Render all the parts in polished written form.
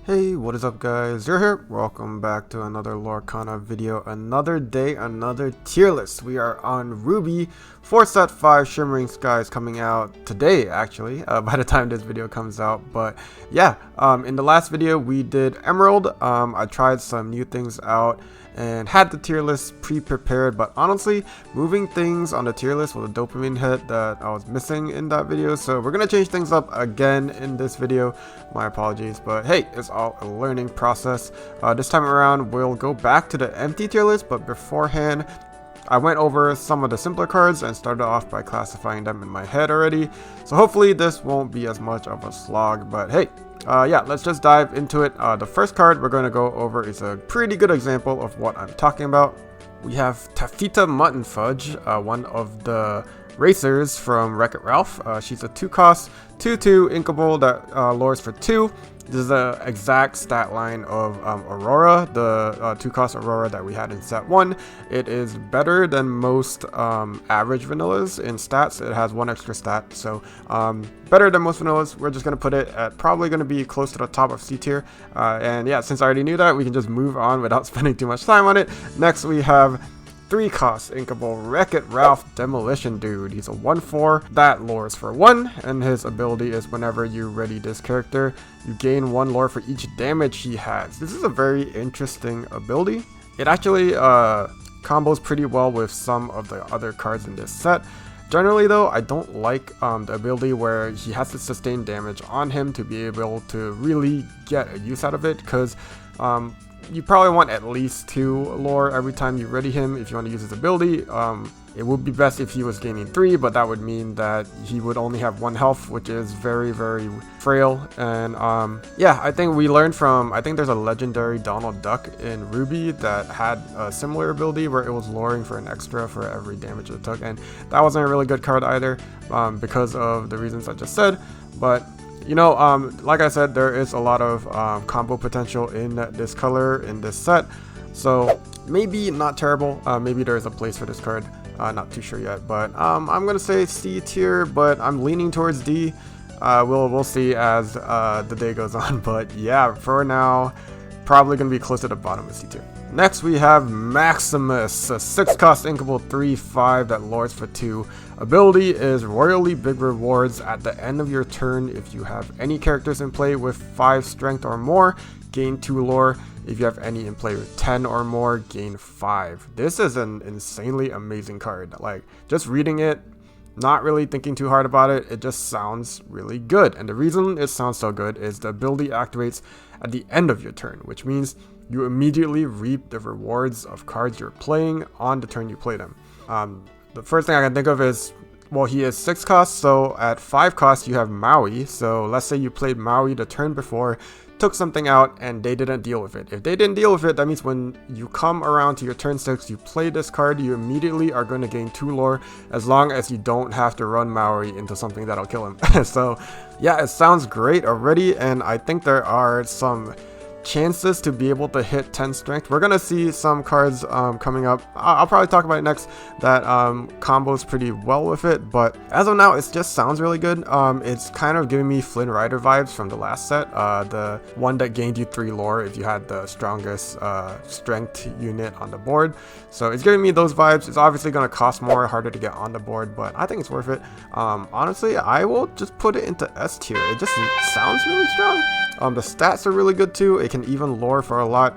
Hey, what is up guys? You're here. Welcome back to another Lorcana video. Another day, another tier list. We are on Ruby for set 5 Shimmering Skies coming out today actually, by the time this video comes out. But yeah, in the last video we did Emerald. I tried some new things out and had the tier list pre-prepared, but honestly moving things on the tier list was a dopamine hit that I was missing in that video, so we're gonna change things up again in this video. My apologies, but hey, it's all a learning process. This time around we'll go back to the empty tier list, but beforehand I went over some of the simpler cards and started off by classifying them in my head already, so hopefully this won't be as much of a slog. But hey, yeah, let's just dive into it. The first card we're going to go over is a pretty good example of what I'm talking about. We have Taffyta Muttonfudge, one of the racers from Wreck-It Ralph. She's a 2-cost, 2/2 inkable that lures for 2. This is the exact stat line of Aurora, the 2-cost Aurora that we had in set 1. It is better than most average vanillas in stats. It has 1 extra stat, so better than most vanillas. We're just going to put it at probably going to be close to the top of C tier. And yeah, since I already knew that, we can just move on without spending too much time on it. Next we have 3-cost inkable Wreck-It Ralph Demolition dude. He's a 1/4 that lures for 1, and his ability is whenever you ready this character, you gain 1 lore for each damage he has. This is a very interesting ability. It actually combos pretty well with some of the other cards in this set. Generally though, I don't like the ability where he has to sustain damage on him to be able to really get a use out of it, because you probably want at least 2 lore every time you ready him if you want to use his ability. It would be best if he was gaining 3, but that would mean that he would only have 1 health, which is very frail. And yeah, I think we learned from, I think there's a legendary Donald Duck in Ruby that had a similar ability where it was luring for an extra for every damage it took, and that wasn't a really good card either, because of the reasons I just said. But you know, like I said, there is a lot of combo potential in this color, in this set, so maybe not terrible. Maybe there's a place for this card, not too sure yet, but I'm gonna say C tier, but I'm leaning towards D. We'll see as the day goes on, but yeah, for now probably gonna be close to the bottom of C tier. Next we have Maximus, a 6-cost inkable 3/5 that lures for 2. Ability is royally big rewards at the end of your turn. If you have any characters in play with 5 strength or more, gain 2 lore. If you have any in play with 10 or more, gain 5. This is an insanely amazing card. Like, just reading it, not really thinking too hard about it, it just sounds really good. And the reason it sounds so good is the ability activates at the end of your turn, which means you immediately reap the rewards of cards you're playing on the turn you play them. The first thing I can think of is, well, he is 6 costs, so at 5 costs you have Maui. So let's say you played Maui the turn before, took something out, and they didn't deal with it. If they didn't deal with it, that means when you come around to your turn 6, you play this card, you immediately are going to gain 2 lore, as long as you don't have to run Maui into something that'll kill him. So yeah, it sounds great already, and I think there are some chances to be able to hit 10 strength. We're gonna see some cards coming up, I'll probably talk about it next, that combos pretty well with it, but as of now it just sounds really good. It's kind of giving me Flynn Rider vibes from the last set, the one that gained you 3 lore if you had the strongest strength unit on the board. So it's giving me those vibes. It's obviously gonna cost more, harder to get on the board, but I think it's worth it. Honestly, I will just put it into S tier. It just sounds really strong. The stats are really good too. It can even lure for a lot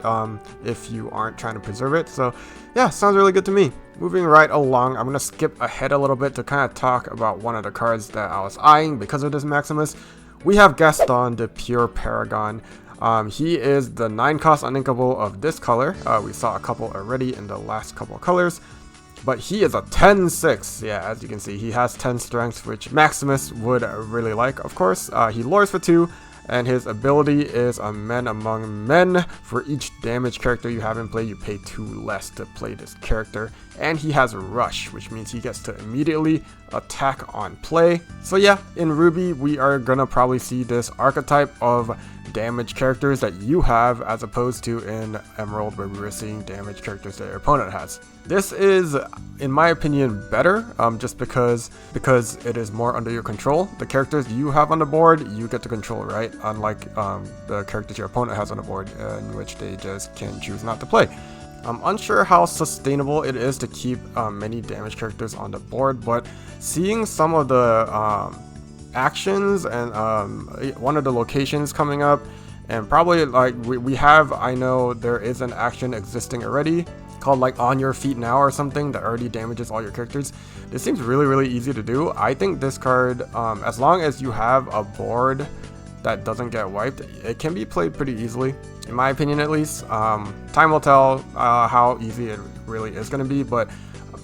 if you aren't trying to preserve it. So yeah, sounds really good to me. Moving right along, I'm going to skip ahead a little bit to kind of talk about one of the cards that I was eyeing because of this Maximus. We have Gaston, the pure Paragon. He is the 9-cost uninkable of this color. We saw a couple already in the last couple of colors. But he is a 10/6. Yeah, as you can see, he has 10 strength, which Maximus would really like, of course. He lures for 2. And his ability is a men among men. For each damage character you have in play, you pay 2 less to play this character. And he has a rush, which means he gets to immediately attack on play. So yeah, in Ruby, we are gonna probably see this archetype of damage characters that you have, as opposed to in Emerald where we were seeing damage characters that your opponent has. This is, in my opinion, better, just because it is more under your control. The characters you have on the board, you get to control, right? Unlike the characters your opponent has on the board, in which they just can choose not to play. I'm unsure how sustainable it is to keep many damage characters on the board, but seeing some of the actions and one of the locations coming up, and probably like we have, I know there is an action existing already called like On Your Feet Now or something that already damages all your characters. This seems really easy to do. I think this card, as long as you have a board that doesn't get wiped, it can be played pretty easily, in my opinion at least. Time will tell how easy it really is going to be, but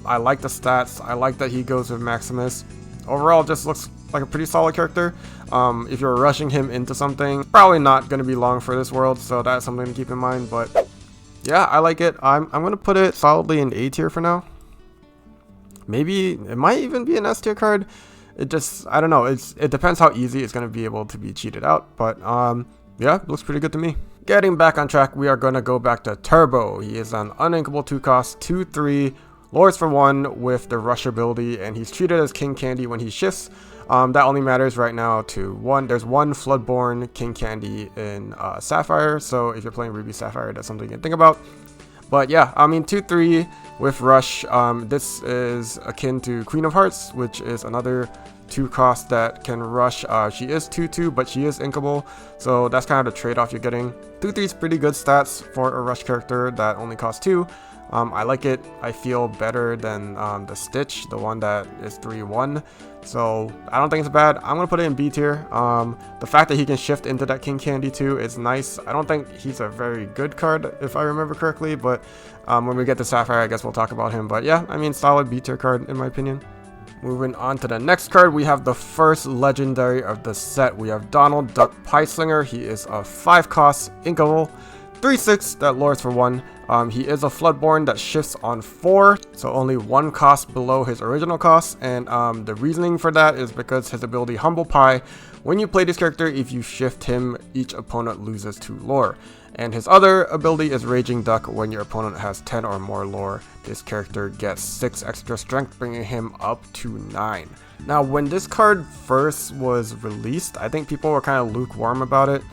I like the stats. I like that he goes with Maximus. Overall, just looks like a pretty solid character. If you're rushing him into something, probably not going to be long for this world, so that's something to keep in mind. But yeah, I like it. I'm going to put it solidly in A tier for now. Maybe it might even be an S tier card. It just, I don't know, it depends how easy it's going to be able to be cheated out, but yeah, looks pretty good to me. Getting back on track, we are going to go back to Turbo. He is an uninkable 2-cost, 2/3, lures for 1 with the rush ability, and he's treated as King Candy when he shifts. That only matters right now to one. There's one Floodborn King Candy in Sapphire, so if you're playing Ruby Sapphire, that's something you can think about. But yeah, I mean, 2/3 with Rush. This is akin to Queen of Hearts, which is another 2-cost that can rush. She is 2/2, but she is inkable, so that's kind of the trade-off you're getting. 2/3 is pretty good stats for a Rush character that only costs 2. I like it. I feel better than the Stitch, the one that is 3/1. So I don't think it's bad. I'm gonna put it in B tier. The fact that he can shift into that King Candy too is nice. I don't think he's a very good card if I remember correctly, but when we get to Sapphire, I guess we'll talk about him. But yeah, I mean, solid B tier card in my opinion. Moving on to the next card, we have the first legendary of the set. We have Donald Duck Pie Slinger. He is a 5-cost inkable, 3/6 that lures for 1. He is a Floodborn that shifts on 4, so only 1 cost below his original cost, and the reasoning for that is because his ability Humble Pie, when you play this character, if you shift him, each opponent loses 2 lore. And his other ability is Raging Duck. When your opponent has 10 or more lore, this character gets 6 extra strength, bringing him up to 9. Now, when this card first was released, I think people were kind of lukewarm about it.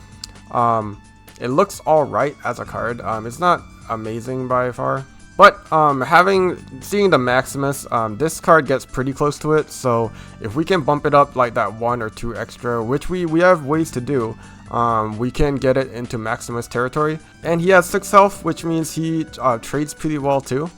It looks alright as a card. It's not amazing by far, but seeing the Maximus, this card gets pretty close to it. So if we can bump it up like that 1 or 2 extra, which we have ways to do, we can get it into Maximus territory. And he has 6 health, which means he trades pretty well too.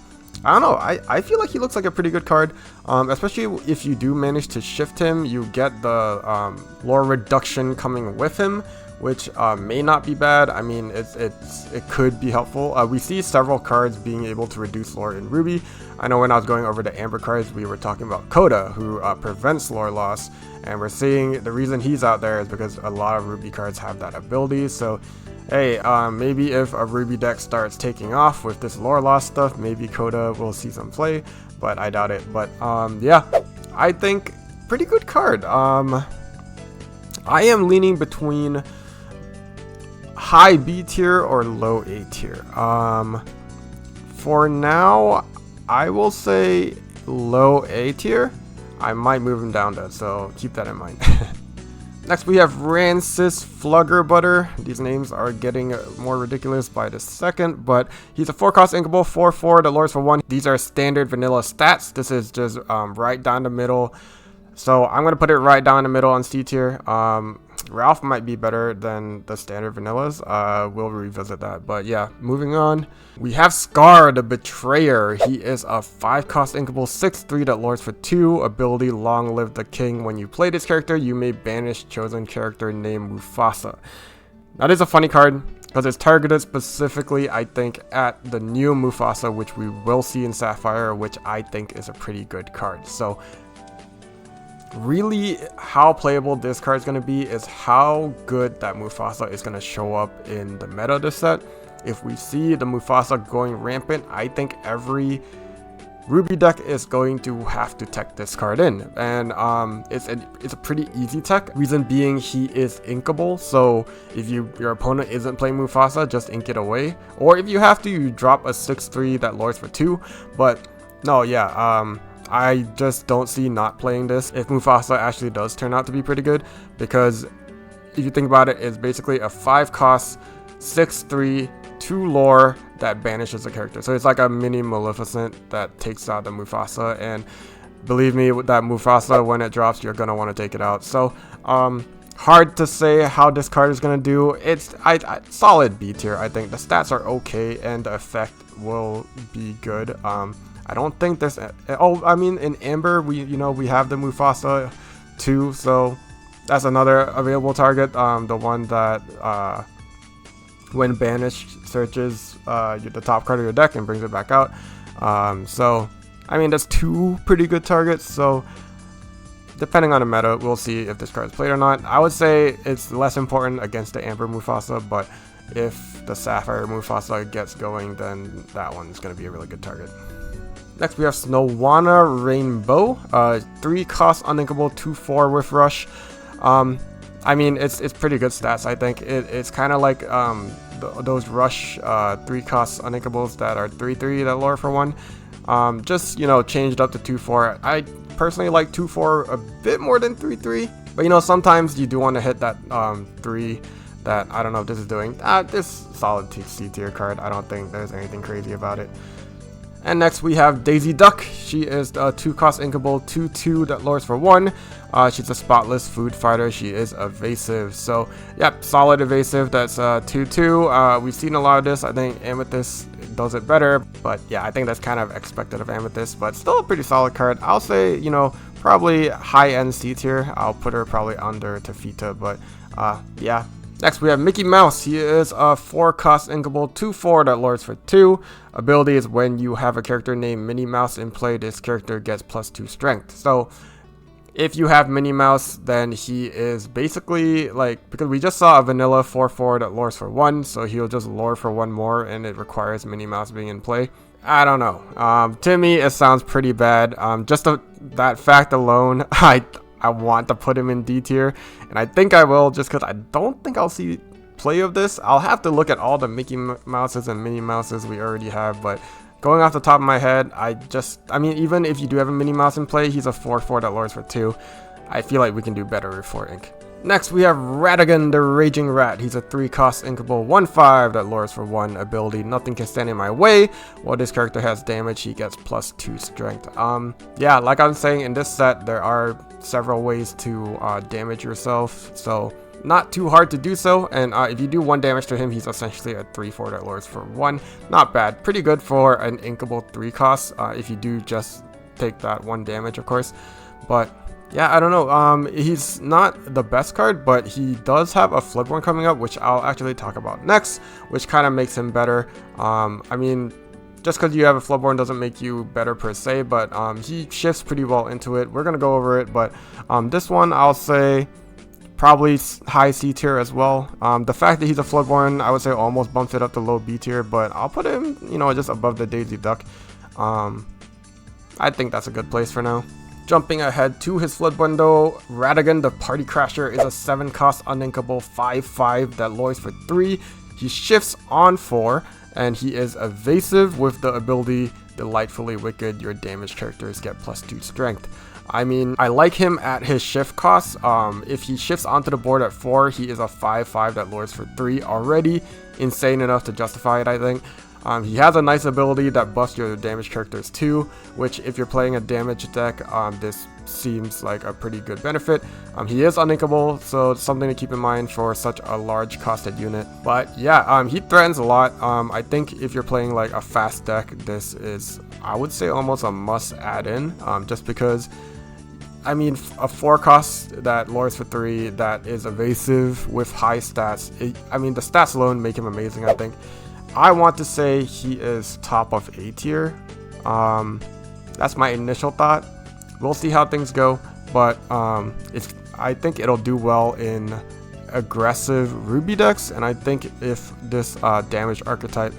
I don't know, I feel like he looks like a pretty good card, especially if you do manage to shift him. You get the lore reduction coming with him, which may not be bad. I mean, it could be helpful. We see several cards being able to reduce lore in Ruby. I know when I was going over the Amber cards, we were talking about Coda, who prevents lore loss, and we're seeing the reason he's out there is because a lot of Ruby cards have that ability. So hey, maybe if a Ruby deck starts taking off with this lore loss stuff, maybe Coda will see some play, but I doubt it. But yeah, I think pretty good card. I am leaning between high B tier or low A tier. For now, I will say low A tier. I might move him down though, so keep that in mind. Next we have Rancis Fluggerbutter. These names are getting more ridiculous by the second, but he's a 4-cost inkable, 4/4 that lures for 1. These are standard vanilla stats. This is just right down the middle. So I'm going to put it right down the middle on C tier. Ralph might be better than the standard vanillas. We'll revisit that. But yeah, moving on. We have Scar, the Betrayer. He is a 5-cost inkable, 6/3 that lures for 2. Ability Long Live the King. When you play this character, you may banish chosen character named Mufasa. That is a funny card because it's targeted specifically, I think, at the new Mufasa, which we will see in Sapphire, which I think is a pretty good card. So really, how playable this card is going to be is how good that Mufasa is going to show up in the meta this set. If we see the Mufasa going rampant, I think every Ruby deck is going to have to tech this card in, and it's a pretty easy tech. Reason being, he is inkable, so if your opponent isn't playing Mufasa, just ink it away. Or if you have to, you drop a 6/3 that lures for 2. But no, yeah, I just don't see not playing this if Mufasa actually does turn out to be pretty good, because if you think about it, it's basically a 5 cost, 6/3, 2 lore that banishes a character. So it's like a mini Maleficent that takes out the Mufasa, and believe me, with that Mufasa, when it drops, you're gonna want to take it out. So hard to say how this card is gonna do. It's solid B tier. I think the stats are okay and the effect will be good. I don't think there's I mean, in Amber we have the Mufasa too, so that's another available target. The one that when banished searches the top card of your deck and brings it back out. So I mean, that's 2 pretty good targets. So depending on the meta, we'll see if this card is played or not. I would say it's less important against the Amber Mufasa, but if the Sapphire Mufasa gets going, then that one's going to be a really good target. Next we have Snowanna Rainbeau, 3 cost uninkable, 2/4 with rush. I mean, it's pretty good stats. I think it's kind of like those rush 3 cost uninkables that are 3/3 that lure for 1. Just changed up to 2/4. I personally like 2/4 a bit more than 3/3, but sometimes you do want to hit that 3 that I don't know if this is doing. This solid C tier card. I don't think there's anything crazy about it. And next we have Daisy Duck. She is a 2 cost inkable, 2/2 that lures for 1. She's a spotless food fighter. She is evasive. So yep, solid evasive. That's 2/2. We've seen a lot of this. I think Amethyst does it better, but yeah, I think that's kind of expected of Amethyst, but still a pretty solid card. I'll say probably high end C tier. I'll put her probably under Taffyta, but yeah. Next we have Mickey Mouse. He is a 4 cost inkable, 2/4 that lures for 2. Ability is when you have a character named Minnie Mouse in play, this character gets +2 strength. So if you have Minnie Mouse, then he is basically like, because we just saw a vanilla 4/4 that lures for 1, so he'll just lure for 1 more, and it requires Minnie Mouse being in play. I don't know. To me, it sounds pretty bad. Just that fact alone, I want to put him in D tier, and I think I will, just because I don't think I'll see play of this. I'll have to look at all the Mickey Mouses and Minnie Mouses we already have, but going off the top of my head, I mean, even if you do have a Minnie Mouse in play, he's a 4/4 that lures for 2. I feel like we can do better with 4 ink. Next, we have Ratigan, the Raging Rat. He's a 3 cost inkable, 1/5 that lures for 1. Ability, nothing can stand in my way. While this character has damage, he gets +2 strength. Yeah, like I was saying, in this set, there are several ways to damage yourself, so not too hard to do so. And if you do 1 damage to him, he's essentially a 3/4 that lures for 1. Not bad. Pretty good for an inkable 3 cost, if you do just take that 1 damage, of course. But yeah, I don't know. He's not the best card, but he does have a Floodborn coming up, which I'll actually talk about next, which kind of makes him better. I mean, just because you have a Floodborn doesn't make you better per se, but he shifts pretty well into it. We're going to go over it, but this one I'll say probably high C tier as well. The fact that he's a Floodborn, I would say almost bumps it up to low B tier, but I'll put him, just above the Daisy Duck. I think that's a good place for now. Jumping ahead to his Floodborn though, Ratigan, the Party Crasher, is a 7 cost uninkable 5/5 that lures for 3. He shifts on 4, and he is evasive with the ability Delightfully Wicked. Your damaged characters get +2 strength. I mean, I like him at his shift cost. If he shifts onto the board at 4, he is a 5/5 that lures for 3. Already insane enough to justify it, I think. He has a nice ability that buffs your damaged characters too, which if you're playing a damage deck, this seems like a pretty good benefit. He is uninkable, so it's something to keep in mind for such a large costed unit. But yeah, he threatens a lot. I think if you're playing like a fast deck, this is, I would say, almost a must add in, just because, I mean, a 4 cost that lures for 3 that is evasive with high stats. I mean, the stats alone make him amazing, I think. I want to say he is top of A tier. That's my initial thought. We'll see how things go, but I think it'll do well in aggressive Ruby decks, and I think if this damage archetype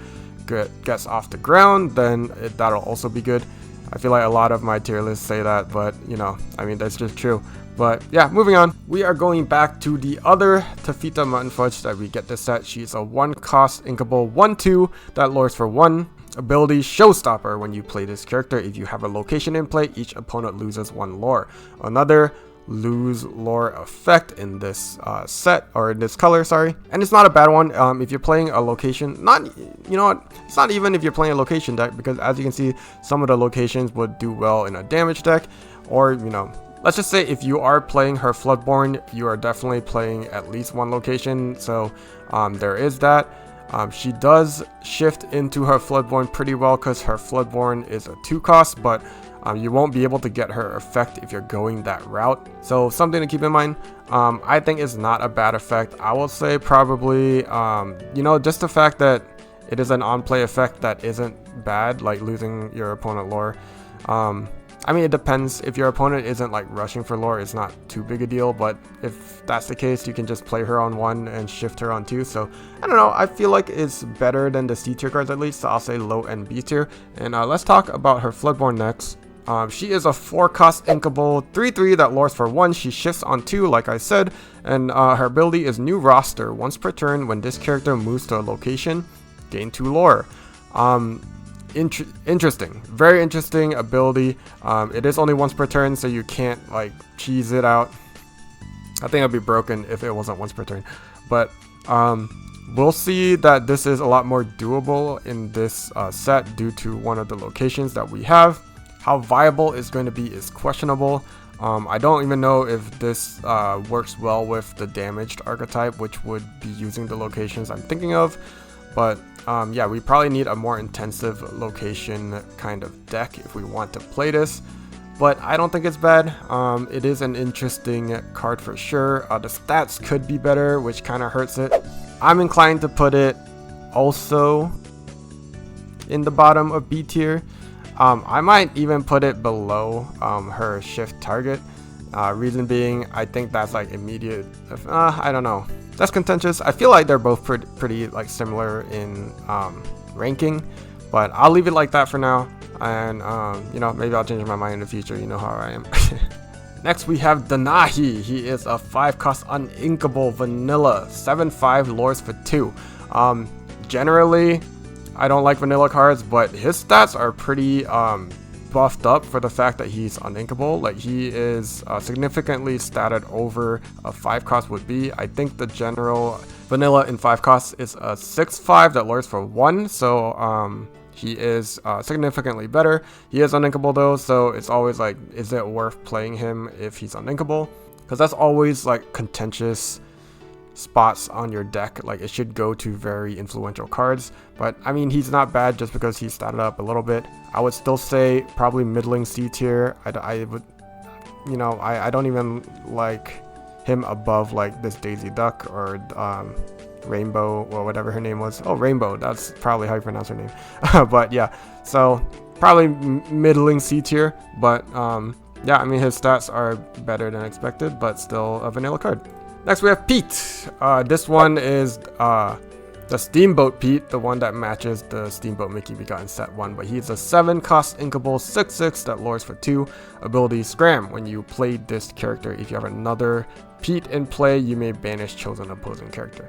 gets off the ground, then that'll also be good. I feel like a lot of my tier lists say that, but you know, I mean, that's just true. But yeah, moving on. We are going back to the other Taffyta Muttonfudge that we get this set. She's a 1 cost inkable 1/2 that lures for 1. Ability Showstopper. When you play this character, if you have a location in play, each opponent loses 1 lore. Another lose lore effect in this set, or in this color, sorry. And it's not a bad one if you're playing a location, not, you know what, it's not even if you're playing a location deck, because as you can see, some of the locations would do well in a damage deck, or you know, let's just say if you are playing her Floodborn, you are definitely playing at least 1 location, so there is that. She does shift into her Floodborn pretty well because her Floodborn is a 2 cost, but you won't be able to get her effect if you're going that route. So something to keep in mind. I think it's not a bad effect. I will say probably, you know, just the fact that it is an on-play effect that isn't bad, like losing your opponent lore. I mean, it depends. If your opponent isn't like rushing for lore, it's not too big a deal, but if that's the case, you can just play her on 1 and shift her on 2. So I don't know, I feel like it's better than the C tier cards at least, so I'll say low and B tier. And let's talk about her Floodborn next. She is a 4 cost inkable 3/3 that lures for 1. She shifts on 2, like I said, and her ability is New Roster. Once per turn, when this character moves to a location, gain 2 lore. Interesting, very interesting ability. It is only once per turn, so you can't like cheese it out. I think it'd be broken if it wasn't once per turn, but we'll see that this is a lot more doable in this set due to one of the locations that we have. How viable it's going to be is questionable. I don't even know if this works well with the damaged archetype, which would be using the locations I'm thinking of. But yeah, we probably need a more intensive location kind of deck if we want to play this. But I don't think it's bad. It is an interesting card for sure. The stats could be better, which kind of hurts it. I'm inclined to put it also in the bottom of B tier. I might even put it below her shift target. Reason being, I think that's like immediate. I don't know. That's contentious. I feel like they're both pretty like similar in ranking, but I'll leave it like that for now. And you know, maybe I'll change my mind in the future. You know how I am. Next we have Denahi. He is a 5 cost uninkable vanilla 7/5 lures for 2. Generally, I don't like vanilla cards, but his stats are pretty buffed up for the fact that he's uninkable. Like, he is significantly statted over a 5 cost would be. I think the general vanilla in 5 costs is a 6/5 that lures for 1, so he is significantly better. He is uninkable though, so it's always like, is it worth playing him if he's uninkable? Because that's always like contentious spots on your deck. Like, it should go to very influential cards, but I mean, he's not bad just because he's statted up a little bit. I would still say probably middling C tier. I would, you know, I don't even like him above like this Daisy Duck or Rainbeau or whatever her name was. Oh, Rainbeau, that's probably how you pronounce her name. But yeah, so probably middling C tier, but yeah, I mean, his stats are better than expected, but still a vanilla card. Next we have Pete. This one is the Steamboat Pete, the one that matches the Steamboat Mickey we got in set 1, but he's a 7 cost inkable 6/6 that lures for 2. Ability Scram. When you play this character, if you have another Pete in play, you may banish chosen opposing character.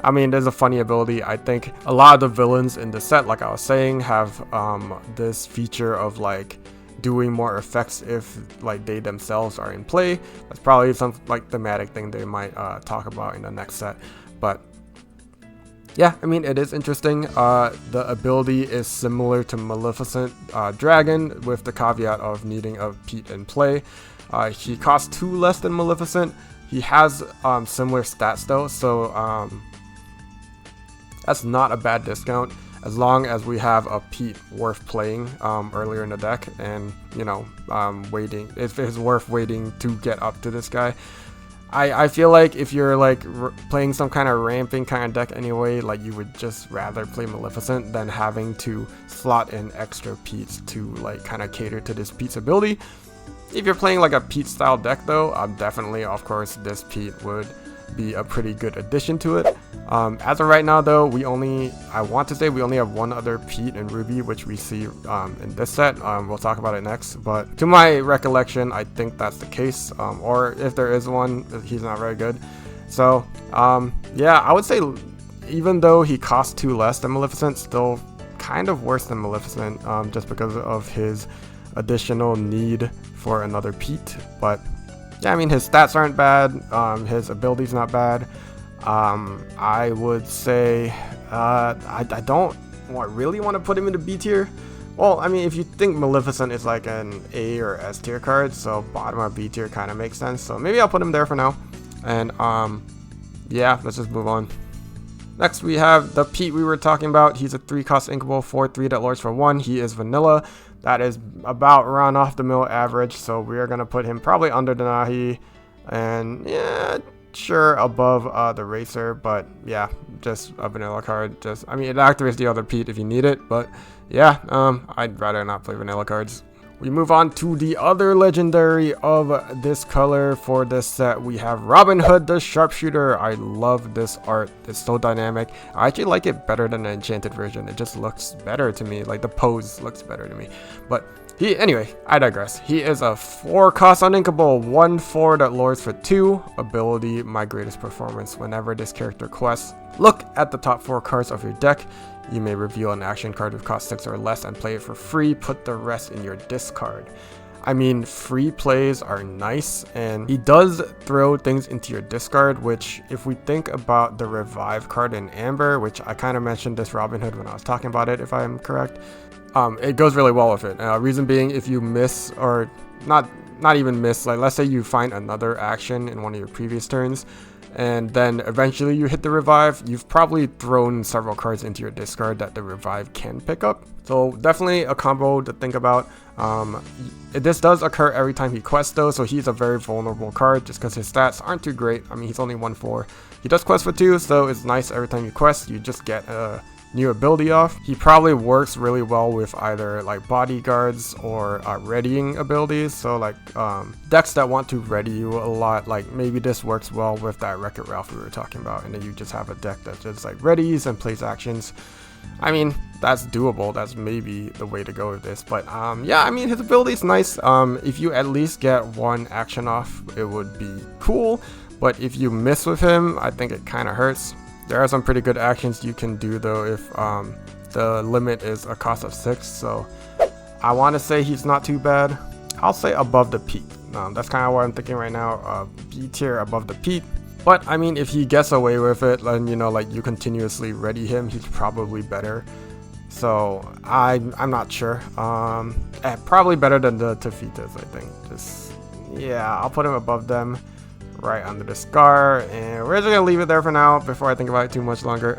I mean, there's a funny ability. I think a lot of the villains in the set, like I was saying, have this feature of like doing more effects if like they themselves are in play. That's probably some like thematic thing they might talk about in the next set. But yeah, I mean, it is interesting. The ability is similar to Maleficent Dragon, with the caveat of needing a Pete in play. He costs 2 less than Maleficent. He has similar stats though, so that's not a bad discount, as long as we have a Pete worth playing earlier in the deck, and you know, waiting, if it's worth waiting to get up to this guy. I feel like if you're like playing some kind of ramping kind of deck anyway, like you would just rather play Maleficent than having to slot in extra Petes to like kind of cater to this Pete's ability. If you're playing like a Pete style deck though, definitely, of course, this Pete would be a pretty good addition to it. As of right now though, I want to say we only have one other Pete and Ruby, which we see in this set. We'll talk about it next, but to my recollection, I think that's the case, or if there is one, he's not very good. So yeah, I would say even though he costs 2 less than Maleficent, still kind of worse than Maleficent, just because of his additional need for another Pete. But yeah, I mean, his stats aren't bad, his ability's not bad. I would say I don't really want to put him into B tier. Well, I mean, if you think Maleficent is like an A or S tier card, so bottom of B tier kind of makes sense. So maybe I'll put him there for now. And yeah, let's just move on. Next we have the Pete we were talking about. He's a 3-cost inkable, 4/3 that lords for 1. He is vanilla. That is about run off the mill average, so we are gonna put him probably under Denahi, and yeah, sure above the Racer, but yeah, just a vanilla card. I mean, it activates the other Pete if you need it, but yeah, I'd rather not play vanilla cards. We move on to the other legendary of this color for this set. We have Robin Hood the Sharpshooter. I love this art. It's so dynamic. I actually like it better than the enchanted version. It just looks better to me. Like the pose looks better to me. But anyway, I digress. He is a 4-cost uninkable, 1/4 that lords for 2. Ability, my greatest performance. Whenever this character quests, look at the top 4 cards of your deck. You may reveal an action card with cost 6 or less and play it for free. Put the rest in your discard. I mean, free plays are nice, and he does throw things into your discard, which if we think about the revive card in Amber, which I kind of mentioned this Robin Hood when I was talking about it, if I'm correct, it goes really well with it. Reason being, if you miss, or not even miss, like let's say you find another action in one of your previous turns, and then eventually you hit the revive, you've probably thrown several cards into your discard that the revive can pick up. So definitely a combo to think about. This does occur every time he quests though, so he's a very vulnerable card just because his stats aren't too great. I mean, he's only 1/4. He does quest for 2, so it's nice every time you quest, you just get a new ability off. He probably works really well with either like bodyguards or readying abilities, so like decks that want to ready you a lot, like maybe this works well with that Wreck-It Ralph we were talking about, and then you just have a deck that just like readies and plays actions. I mean, that's doable. That's maybe the way to go with this, but yeah, I mean, his ability is nice. If you at least get 1 action off, it would be cool, but if you miss with him, I think it kind of hurts. There are some pretty good actions you can do though if the limit is a cost of 6, so I want to say he's not too bad. I'll say above the Pete. That's kind of what I'm thinking right now, B tier above the Pete. But I mean, if he gets away with it, and you know, like you continuously ready him, he's probably better. So I'm not sure. Probably better than the Taffytas, I think. Just yeah, I'll put him above them, right under the scar, and we're just gonna leave it there for now before I think about it too much longer.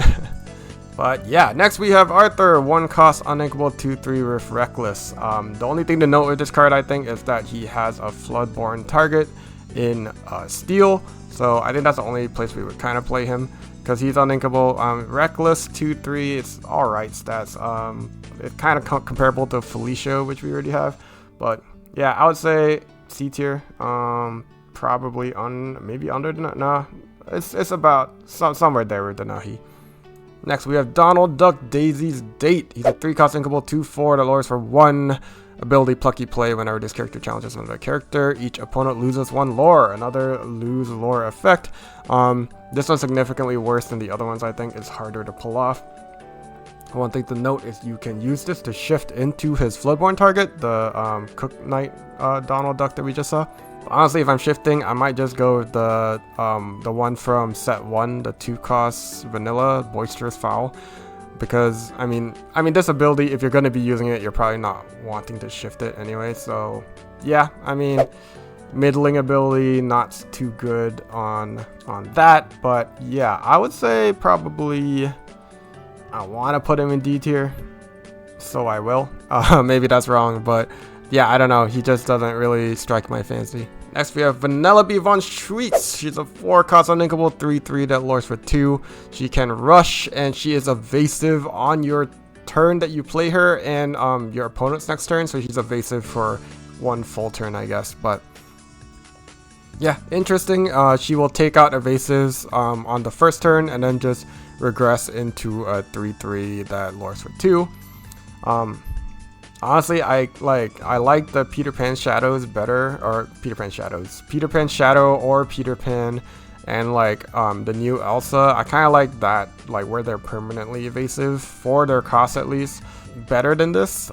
But yeah, next we have Arthur, 1-cost uninkable, 2/3 with Reckless. The only thing to note with this card, I think, is that he has a Floodborn target in Steel, so I think that's the only place we would kind of play him, because he's uninkable. Reckless, 2/3, it's alright stats. It's kind of comparable to Felicia, which we already have, but yeah, I would say C tier. Probably maybe under the, nah, it's about somewhere there with Denahi. Next we have Donald Duck Daisy's Date. He's a 3-cost inkable, 2/4 that lowers for 1. Ability, Plucky Play. Whenever this character challenges another character, each opponent loses 1 lore. Another lose lore effect. This one's significantly worse than the other ones. I think it's harder to pull off. One thing to note is you can use this to shift into his Floodborn target, the Cook Knight Donald Duck that we just saw. Honestly, if I'm shifting, I might just go with the one from set 1, the 2-cost vanilla Boisterous Fowl, because I mean this ability, if you're going to be using it, you're probably not wanting to shift it anyway. So yeah, I mean, middling ability, not too good on that, but yeah, I would say probably I want to put him in D tier, so I will. Maybe that's wrong, but yeah, I don't know. He just doesn't really strike my fancy. Next we have Vanellope von Schweetz. She's a 4-cost uninkable, 3/3 that lords for 2. She can rush, and she is evasive on your turn that you play her and your opponent's next turn. So she's evasive for 1 full turn, I guess. But Yeah, interesting. She will take out evasives on the first turn and then just regress into a 3/3 that lures for 2. Honestly, I like the Peter Pan Shadows better, or Peter Pan Shadow or Peter Pan, and like the new Elsa. I kind of like that, like where they're permanently evasive for their cost at least, better than this.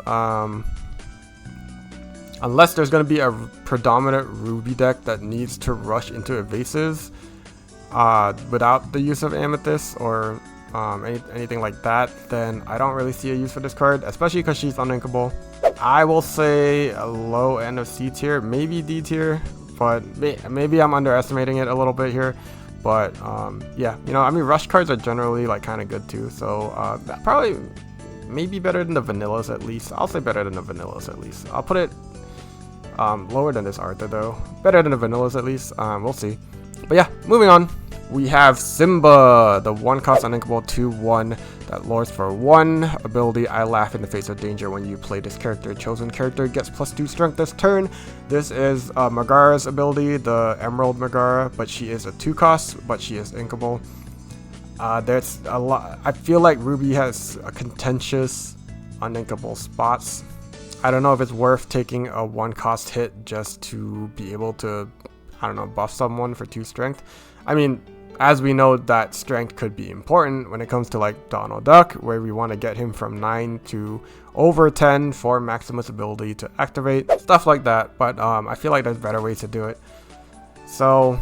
Unless there's going to be a predominant Ruby deck that needs to rush into evasives without the use of Amethyst or anything like that, then I don't really see a use for this card, especially because she's uninkable. I will say a low end of C tier, maybe D tier, but maybe I'm underestimating it a little bit here. But yeah, you know, I mean, rush cards are generally like kind of good too, so probably maybe better than the vanillas at least. I'll say better than the vanillas at least. I'll put it lower than this Arthur though. Better than the vanillas at least. We'll see. But yeah, moving on. We have Simba, the 1-cost uninkable 2/1 that lures for 1 ability. I laugh in the face of danger when you play this character. Chosen character gets +2 strength this turn. This is Megara's ability, the Emerald Megara, but she is a 2-cost, but she is inkable. There's a lot. I feel like Ruby has a contentious uninkable spots. I don't know if it's worth taking a 1-cost hit just to be able to, I don't know, buff someone for 2 strength. I mean, as we know, that strength could be important when it comes to like Donald Duck, where we want to get him from 9 to over 10 for Maximus ability to activate, stuff like that. But I feel like there's better ways to do it. So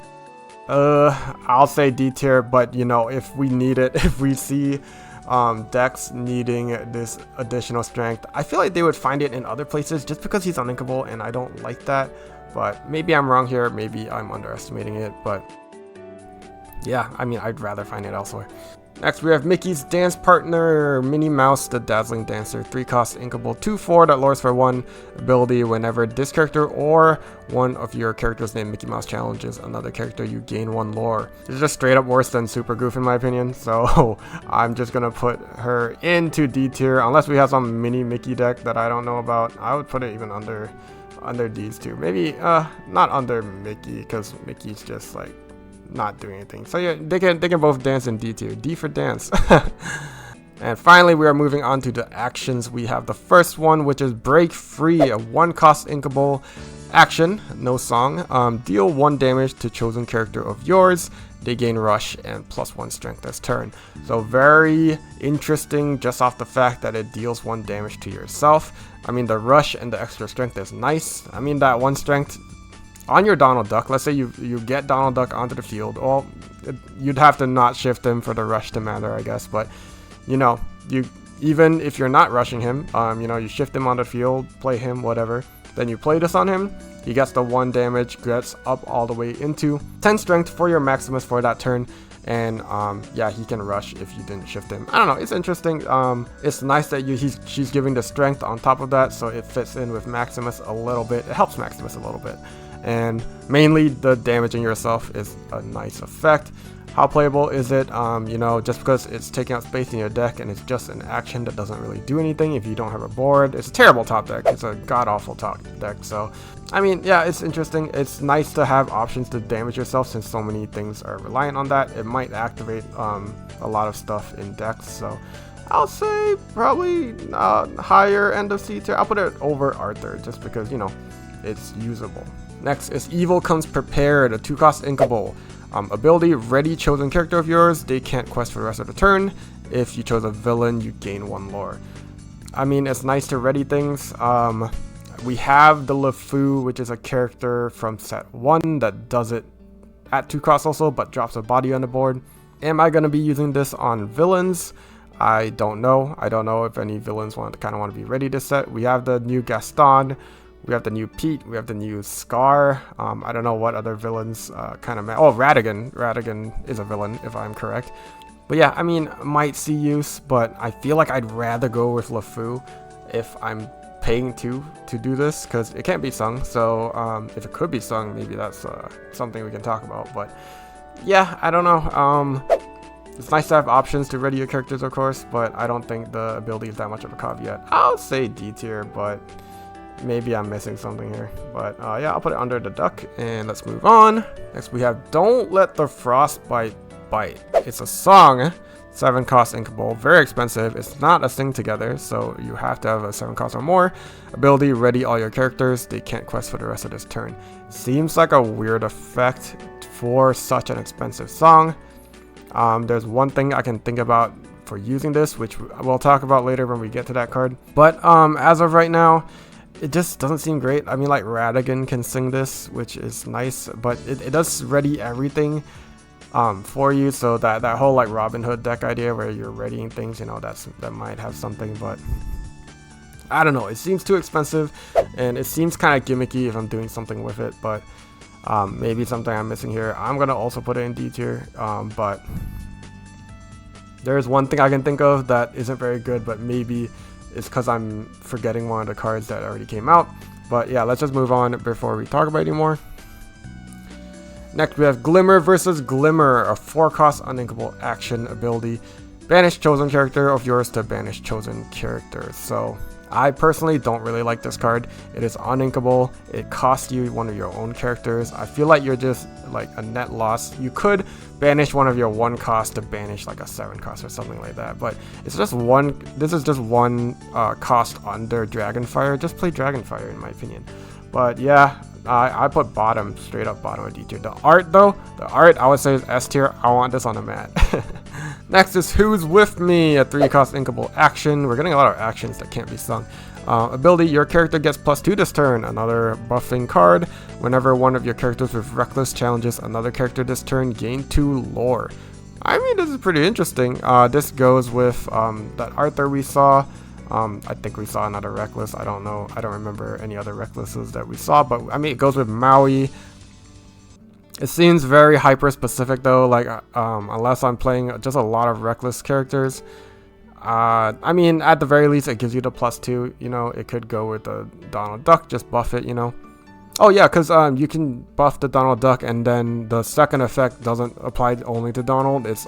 I'll say D tier, but you know, if we need it, if we see decks needing this additional strength, I feel like they would find it in other places just because he's uninkable, and I don't like that. But maybe I'm wrong here, maybe I'm underestimating it, but yeah, I mean, I'd rather find it elsewhere. Next, we have Mickey's dance partner, Minnie Mouse, the Dazzling Dancer, 3-cost inkable 2/4 that lures for 1 ability. Whenever this character or one of your characters named Mickey Mouse challenges another character, you gain 1 lore. It's just straight up worse than Super Goof in my opinion, so I'm just gonna put her into D tier. Unless we have some mini Mickey deck that I don't know about, I would put it even under D's too. Maybe not under Mickey, because Mickey's just like not doing anything. So yeah, they can both dance in D tier. D for dance. And finally, we are moving on to the actions. We have the first one, which is Break Free, a 1-cost inkable action, no song. Deal 1 damage to chosen character of yours. They gain rush and +1 strength this turn. So very interesting just off the fact that it deals 1 damage to yourself. I mean, the rush and the extra strength is nice. I mean, that 1 strength on your Donald Duck, let's say you get Donald Duck onto the field, well, you'd have to not shift him for the rush to matter, I guess, but you know, even if you're not rushing him, you know, you shift him on the field, play him, whatever, then you play this on him, he gets the 1 damage, gets up all the way into 10 strength for your Maximus for that turn, and yeah, he can rush if you didn't shift him. I don't know, it's interesting. It's nice that she's giving the strength on top of that, so it fits in with Maximus a little bit. It helps Maximus a little bit. And mainly the damaging yourself is a nice effect. How playable is it? You know, just because it's taking up space in your deck and it's just an action that doesn't really do anything if you don't have a board. It's a terrible top deck. It's a god-awful top deck. So, I mean, yeah, it's interesting. It's nice to have options to damage yourself since so many things are reliant on that. It might activate a lot of stuff in decks. So, I'll say probably higher end of C tier. I'll put it over Arthur just because, you know, it's usable. Next is Evil Comes Prepared, a 2-cost inkable. Ability, ready chosen character of yours. They can't quest for the rest of the turn. If you chose a villain, you gain 1 lore. I mean, it's nice to ready things. We have the LeFou, which is a character from set 1 that does it at 2 costs also, but drops a body on the board. Am I going to be using this on villains? I don't know. I don't know if any villains want to be ready this set. We have the new Gaston. We have the new Pete, we have the new Scar. I don't know what other villains oh, Ratigan. Ratigan is a villain, if I'm correct. But yeah, I mean, might see use, but I feel like I'd rather go with LeFou if I'm paying to do this, because it can't be sung. So if it could be sung, maybe that's something we can talk about. But yeah, I don't know. It's nice to have options to ready your characters, of course, but I don't think the ability is that much of a caveat. I'll say D tier, but maybe I'm missing something here. But yeah, I'll put it under the duck, and let's move on. Next we have Don't Let the Frostbite Bite. It's a song, 7 cost inkable, very expensive. It's not a sing together, so you have to have a 7 cost or more. Ability, ready all your characters. They can't quest for the rest of this turn. Seems like a weird effect for such an expensive song. There's one thing I can think about for using this, which we'll talk about later when we get to that card. But as of right now, it just doesn't seem great. I mean, like Ratigan can sing this, which is nice, but it does ready everything for you. So that whole like Robin Hood deck idea where you're readying things, you know, that might have something, but I don't know. It seems too expensive, and it seems kind of gimmicky if I'm doing something with it, but maybe something I'm missing here. I'm gonna also put it in D tier, but there's one thing I can think of that isn't very good, but maybe it's because I'm forgetting one of the cards that already came out. But yeah, let's just move on before we talk about it anymore. Next we have Glimmer Vs Glimmer, a 4 cost uninkable action ability. Banish chosen character of yours to banish chosen character. So I personally don't really like this card. It is uninkable. It costs you one of your own characters. I feel like you're just like a net loss. You could banish one of your 1 cost to banish like a 7 cost or something like that, but it's just one. This is just 1 cost under Dragonfire. Just play Dragonfire in my opinion. But yeah, I put bottom, straight up bottom of D tier. The art though, I would say is S tier. I want this on the mat. Next is Who's With Me, a 3 cost inkable action. We're getting a lot of actions that can't be sung. Ability, your character gets +2 this turn. Another buffing card. Whenever one of your characters with Reckless challenges another character this turn, gain 2 lore. I mean, this is pretty interesting. This goes with that Arthur we saw. I think we saw another Reckless. I don't know. I don't remember any other Recklesses that we saw, but I mean, it goes with Maui. It seems very hyper specific though, like unless I'm playing just a lot of Reckless characters. I mean, at the very least, it gives you the +2. You know, it could go with the Donald Duck, just buff it, you know. Oh yeah, because you can buff the Donald Duck, and then the second effect doesn't apply only to Donald. It's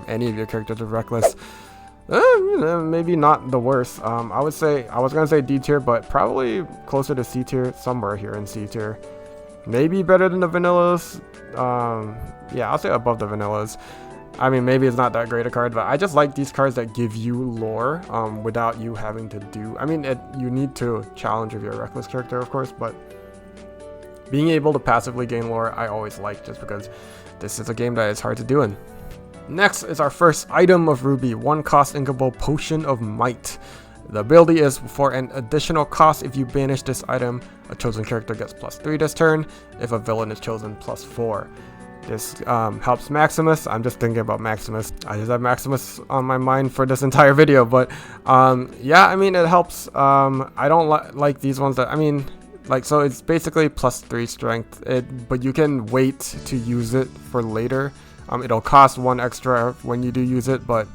any of your characters with Reckless. Maybe not the worst. I would say, I was gonna say D tier, but probably closer to C tier, somewhere here in C tier. Maybe better than the vanillas. Yeah, I'll say above the vanillas. I mean, maybe it's not that great a card, but I just like these cards that give you lore without you having to do. I mean, you need to challenge if you're a Reckless character, of course, but being able to passively gain lore, I always like, just because this is a game that is hard to do in. Next is our first item of Ruby, 1 cost inkable Potion of Might. The ability is for an additional cost. If you banish this item, a chosen character gets +3 this turn. If a villain is chosen, +4. This helps Maximus. I'm just thinking about Maximus. I just have Maximus on my mind for this entire video, but yeah, I mean, it helps. I don't like these ones that, I mean, like, so it's basically +3 strength, but you can wait to use it for later. It'll cost 1 extra when you do use it, but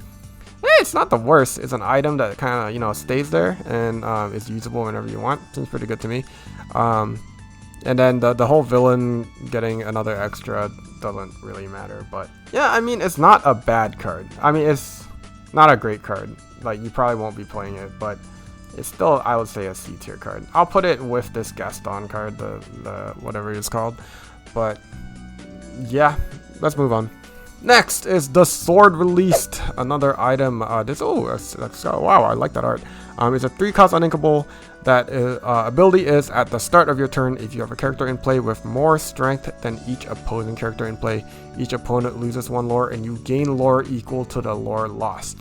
it's not the worst. It's an item that kind of, you know, stays there and is usable whenever you want. Seems pretty good to me. And then the whole villain getting another extra doesn't really matter. But yeah, I mean, it's not a bad card. I mean, it's not a great card. Like, you probably won't be playing it, but it's still, I would say, a C tier card. I'll put it with this Gaston card, the whatever it's called. But yeah, let's move on. Next is the Sword Released, another item. Wow, I like that art. It's a 3 cost uninkable. That ability is at the start of your turn. If you have a character in play with more strength than each opposing character in play, each opponent loses 1 lore, and you gain lore equal to the lore lost.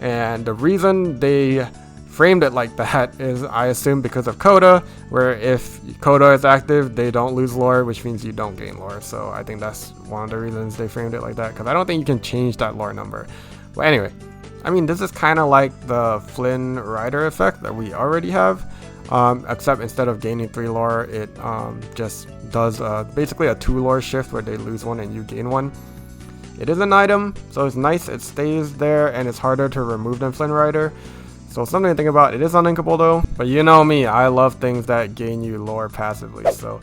And the reason they framed it like that is, I assume, because of Coda, where if Coda is active, they don't lose lore, which means you don't gain lore. So I think that's one of the reasons they framed it like that, because I don't think you can change that lore number. But anyway, I mean, this is kind of like the Flynn Rider effect that we already have, except instead of gaining 3 lore, it just does basically a 2 lore shift where they lose 1 and you gain 1. It is an item, so it's nice. It stays there, and it's harder to remove than Flynn Rider. So something to think about. It is uninkable though, but you know me, I love things that gain you lore passively. So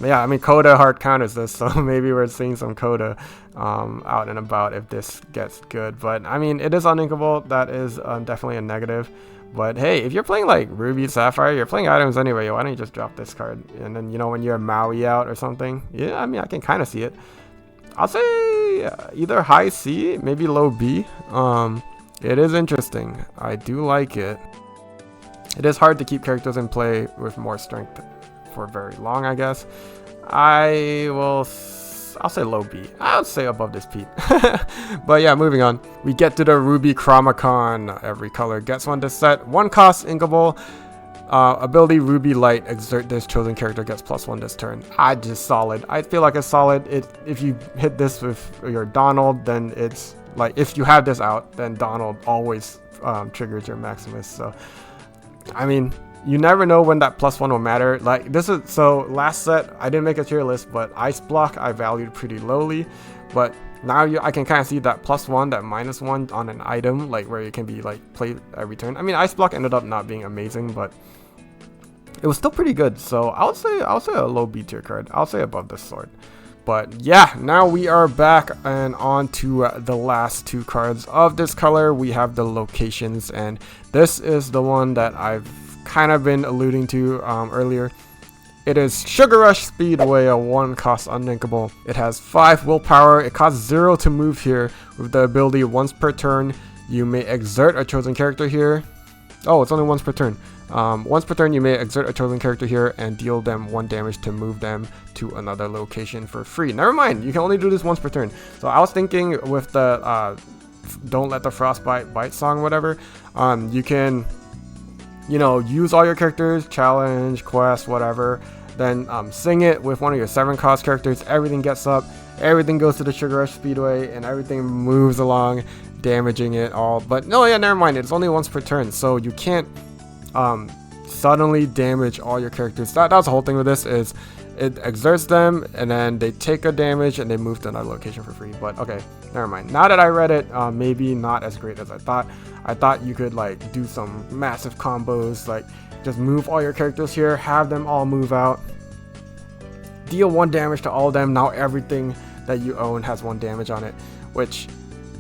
yeah, I mean, Coda hard counters this, so maybe we're seeing some Coda out and about if this gets good. But I mean, it is uninkable. That is definitely a negative. But hey, if you're playing like Ruby, Sapphire, you're playing items anyway, why don't you just drop this card? And then, you know, when you're Maui out or something, yeah, I mean, I can kind of see it. I'll say either high C, maybe low B. It is interesting. I do like it. It is hard to keep characters in play with more strength for very long, I guess. I'll say low B. I'll say above this Pete. But yeah, moving on. We get to the Ruby Chromacon. Every color gets one this set. 1 cost, inkable. Ability Ruby Light. Exert this chosen character gets +1 this turn. Just solid. I feel like it's solid. If you hit this with your Donald, then it's like, if you have this out, then Donald always triggers your Maximus. So, I mean, you never know when that +1 will matter. Like, this is, so last set I didn't make a tier list, but Ice Block I valued pretty lowly, but now I can kind of see that +1, that -1 on an item, like where it can be like played every turn. I mean, Ice Block ended up not being amazing, but it was still pretty good. So I'll say a low B tier card. I'll say above this sword. But yeah, now we are back and on to the last 2 cards of this color. We have the locations, and this is the one that I've kind of been alluding to earlier. It is Sugar Rush Speedway, a 1 cost uninkable. It has 5 willpower. It costs 0 to move here with the ability once per turn. You may exert a chosen character here. Oh, it's only once per turn. Once per turn, you may exert a chosen character here and deal them 1 damage to move them to another location for free. Never mind, you can only do this once per turn. So I was thinking with the Don't Let the Frostbite Bite song, whatever, you can, you know, use all your characters, challenge, quest, whatever, then sing it with one of your 7 cost characters. Everything gets up, everything goes to the Sugar Rush Speedway, and everything moves along, damaging it all. But no, yeah, never mind, it's only once per turn, so you can't suddenly damage all your characters. That was the whole thing with this, is it exerts them and then they take a damage and they move to another location for free. But okay, never mind. Now that I read it, maybe not as great as I thought. I thought you could like do some massive combos, like just move all your characters here, have them all move out, deal 1 damage to all of them. Now everything that you own has 1 damage on it, which,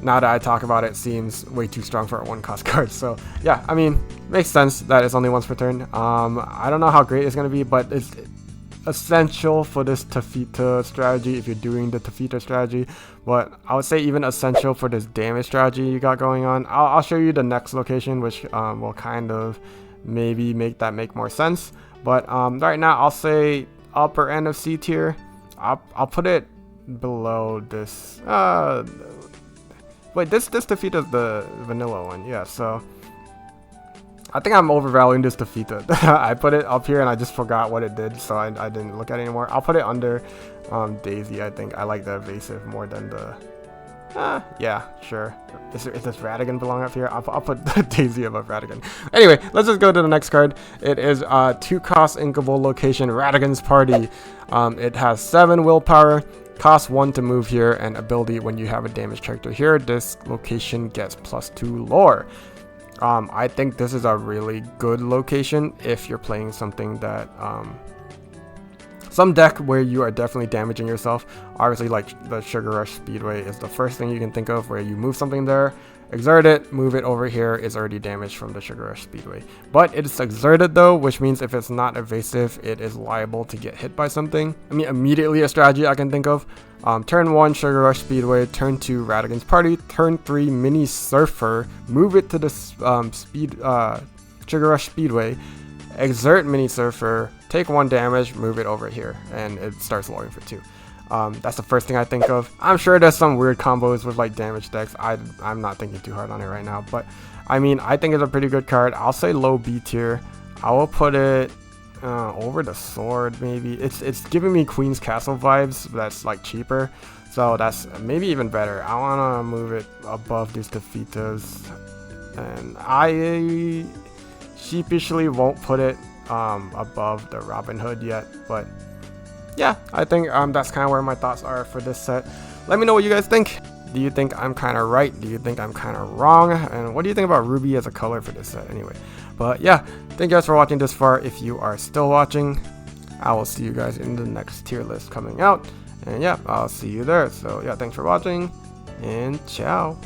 now that I talk about it, seems way too strong for a 1 cost card. So yeah, I mean, makes sense that it's only once per turn. I don't know how great it's going to be, but it's essential for this Taffyta strategy if you're doing the Taffyta strategy. But I would say even essential for this damage strategy you got going on. I'll show you the next location, which will kind of maybe make more sense. But right now, I'll say upper end of C tier. I'll put it below this. Wait, this Taffyta is the vanilla one, yeah, so I think I'm overvaluing this Taffyta. I put it up here and I just forgot what it did, so I didn't look at it anymore. I'll put it under Daisy. I think I like the evasive more than the yeah, sure. Is this Ratigan belong up here? I'll put Daisy above Ratigan. Anyway, let's just go to the next card. It is 2 cost inkable location, Ratigan's Party. It has 7 willpower. Cost 1 to move here, and ability when you have a damaged character here, this location gets +2 lore. I think this is a really good location if you're playing something that some deck where you are definitely damaging yourself. Obviously, like the Sugar Rush Speedway is the first thing you can think of, where you move something there, exert it, move it over here, is already damaged from the Sugar Rush Speedway. But it's exerted though, which means if it's not evasive, it is liable to get hit by something. I mean, immediately a strategy I can think of. Turn 1, Sugar Rush Speedway. Turn 2, Ratigan's Party. Turn 3, Mini Surfer. Move it to the Sugar Rush Speedway. Exert Mini Surfer. Take 1 damage, move it over here, and it starts loring for 2. That's the first thing I think of. I'm sure there's some weird combos with like damage decks. I'm not thinking too hard on it right now, but I mean, I think it's a pretty good card. I'll say low B tier. I will put it over the sword maybe. It's giving me Queen's Castle vibes. That's like cheaper, so that's maybe even better. I want to move it above these Taffytas, and I sheepishly won't put it above the Robin Hood yet, but yeah, I think that's kind of where my thoughts are for this set. Let me know what you guys think. Do you think I'm kind of right? Do you think I'm kind of wrong? And what do you think about Ruby as a color for this set anyway? But yeah, thank you guys for watching this far. If you are still watching, I will see you guys in the next tier list coming out. And yeah, I'll see you there. So yeah, thanks for watching, and ciao.